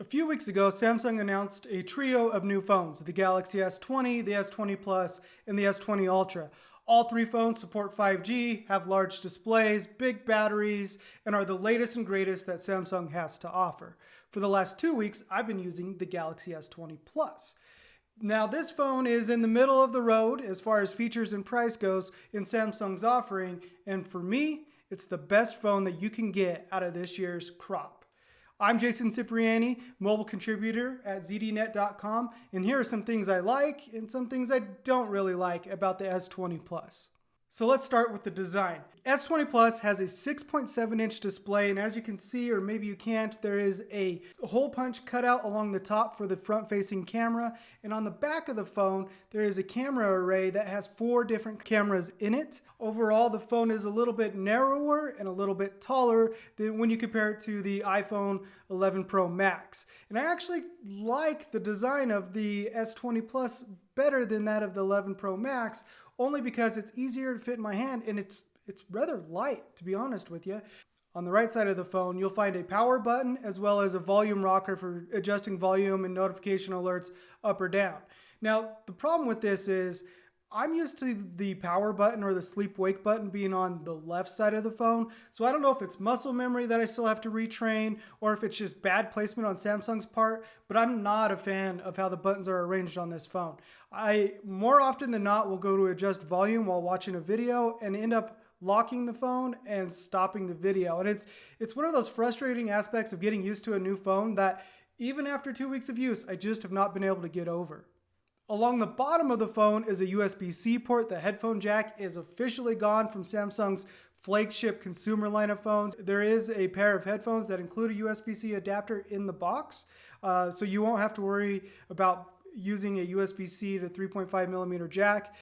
A few weeks ago, Samsung announced a trio of new phones, the Galaxy S20, the S20 Plus, and the S20 Ultra. All three phones support 5G, have large displays, big batteries, and are the latest and greatest that Samsung has to offer. For the last 2 weeks, I've been using the Galaxy S20 Plus. Now, this phone is in the middle of the road as far as features and price goes in Samsung's offering, and for me, it's the best phone that you can get out of this year's crop. I'm Jason Cipriani, mobile contributor at zdnet.com, and here are some things I like and some things I don't really like about the S20 Plus. So let's start with the design. S20 Plus has a 6.7-inch display, and as you can see, or maybe you can't, there is a hole punch cutout along the top for the front-facing camera, and on the back of the phone, there is a camera array that has 4 different cameras in it. Overall, the phone is a little bit narrower and a little bit taller than when you compare it to the iPhone 11 Pro Max. And I actually like the design of the S20 Plus better than that of the 11 Pro Max, only because it's easier to fit in my hand and it's rather light, to be honest with you. On the right side of the phone, you'll find a power button as well as a volume rocker for adjusting volume and notification alerts up or down. Now, the problem with this is I'm used to the power button or the sleep-wake button being on the left side of the phone, so I don't know if it's muscle memory that I still have to retrain or if it's just bad placement on Samsung's part, but I'm not a fan of how the buttons are arranged on this phone. I, more often than not, will go to adjust volume while watching a video and end up locking the phone and stopping the video. And it's one of those frustrating aspects of getting used to a new phone that even after 2 weeks of use, I just have not been able to get over. Along the bottom of the phone is a USB-C port. The headphone jack is officially gone from Samsung's flagship consumer line of phones. There is a pair of headphones that include a USB-C adapter in the box, so you won't have to worry about using a USB-C to 3.5 millimeter jack.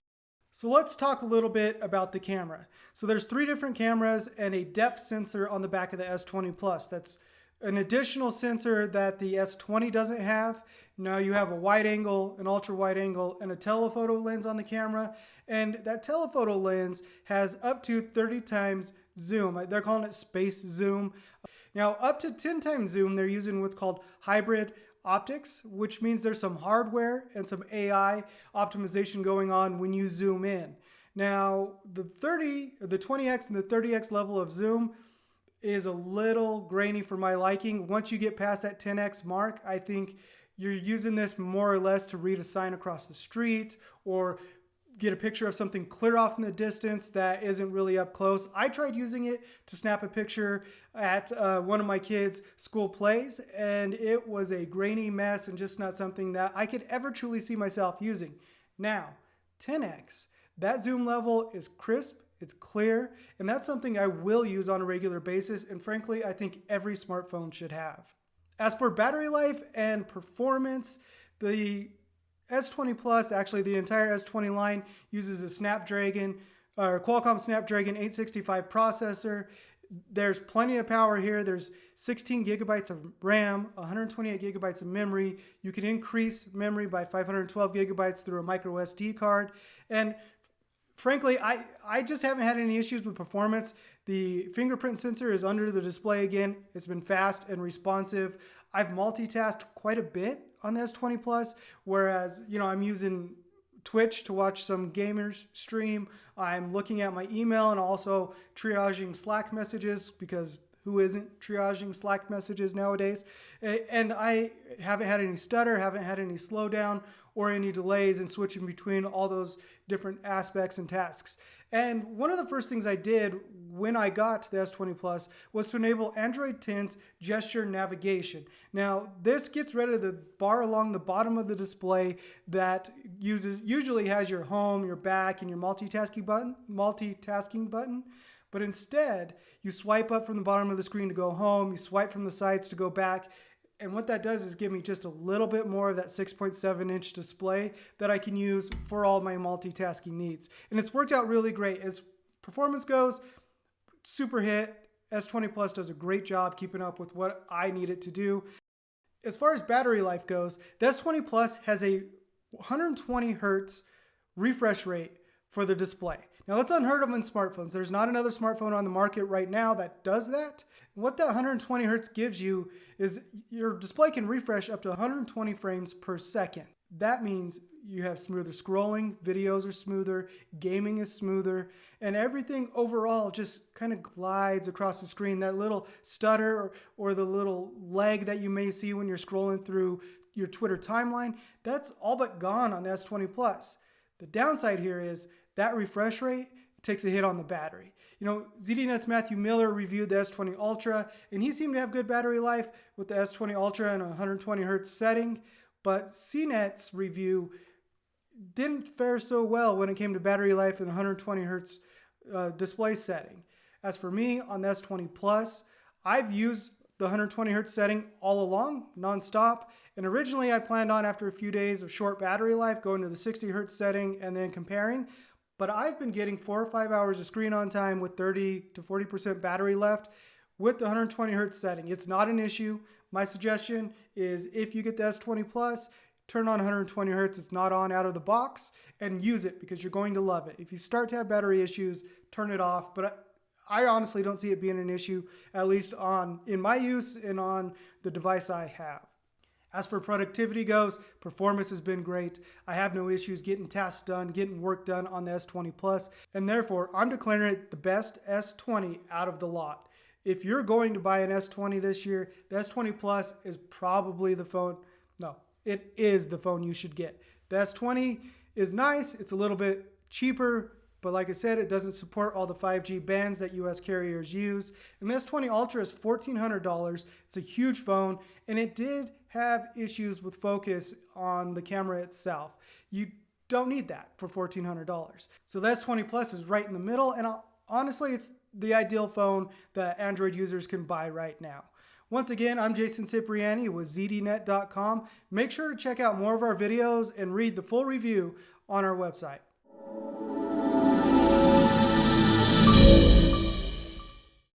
So let's talk a little bit about the camera. So there's 3 different cameras and a depth sensor on the back of the S20 Plus. That's an additional sensor that the S20 doesn't have. Now you have a wide angle, an ultra wide angle, and a telephoto lens on the camera. And that telephoto lens has up to 30 times zoom. They're calling it space zoom. Now up to 10 times zoom, they're using what's called hybrid optics, which means there's some hardware and some AI optimization going on when you zoom in. Now the 20x and the 30x level of zoom is a little grainy for my liking. Once you get past that 10x mark, I think you're using this more or less to read a sign across the street or get a picture of something clear off in the distance that isn't really up close. I tried using it to snap a picture at one of my kids' school plays, and it was a grainy mess and just not something that I could ever truly see myself using. Now, 10x, that zoom level is crisp, it's clear, and that's something I will use on a regular basis, and frankly, I think every smartphone should have. As for battery life and performance, the S20 Plus, actually the entire S20 line, uses a Qualcomm Snapdragon 865 processor. There's plenty of power here. There's 16 gigabytes of RAM, 128 gigabytes of memory. You can increase memory by 512 gigabytes through a micro SD card. And frankly, I just haven't had any issues with performance. The fingerprint sensor is under the display again. It's been fast and responsive. I've multitasked quite a bit on the S20 Plus, whereas, I'm using Twitch to watch some gamers stream. I'm looking at my email and also triaging Slack messages, because who isn't triaging Slack messages nowadays? And I haven't had any stutter, haven't had any slowdown or any delays in switching between all those different aspects and tasks. And one of the first things I did when I got the S20 Plus was to enable Android 10's gesture navigation. Now, this gets rid of the bar along the bottom of the display that usually has your home, your back, and your multitasking button. But instead, you swipe up from the bottom of the screen to go home, you swipe from the sides to go back, and what that does is give me just a little bit more of that 6.7-inch display that I can use for all my multitasking needs. And it's worked out really great. As performance goes, super hit. S20 Plus does a great job keeping up with what I need it to do. As far as battery life goes, the S20 Plus has a 120 hertz refresh rate for the display. Now that's unheard of in smartphones. There's not another smartphone on the market right now that does that. What that 120 hertz gives you is your display can refresh up to 120 frames per second. That means you have smoother scrolling, videos are smoother, gaming is smoother, and everything overall just kind of glides across the screen. That little stutter or the little lag that you may see when you're scrolling through your Twitter timeline, that's all but gone on the S20 Plus. The downside here is that refresh rate takes a hit on the battery. You know, ZDNet's Matthew Miller reviewed the S20 Ultra, and he seemed to have good battery life with the S20 Ultra and a 120 hertz setting, but CNET's review didn't fare so well when it came to battery life in 120 hertz display setting. As for me, on the S20 Plus, I've used the 120 hertz setting all along, nonstop. And originally I planned on, after a few days of short battery life, going to the 60 hertz setting and then comparing. But I've been getting 4 or 5 hours of screen on time with 30 to 40% battery left with the 120 hertz setting. It's not an issue. My suggestion is, if you get the S20 Plus, turn on 120 hertz. It's not on out of the box, and use it because you're going to love it. If you start to have battery issues, turn it off. But I honestly don't see it being an issue, at least in my use and on the device I have. As for productivity goes, performance has been great. I have no issues getting tasks done, getting work done on the S20 Plus, and therefore I'm declaring it the best S20 out of the lot. If you're going to buy an S20 this year, the S20 Plus is probably the phone. No, it is the phone you should get. The S20 is nice. It's a little bit cheaper, but like I said, it doesn't support all the 5G bands that US carriers use. And the S20 Ultra is $1,400. It's a huge phone, and it did have issues with focus on the camera itself. You don't need that for $1,400. So the S20 Plus is right in the middle, and honestly, it's the ideal phone that Android users can buy right now. Once again, I'm Jason Cipriani with ZDNet.com. Make sure to check out more of our videos and read the full review on our website.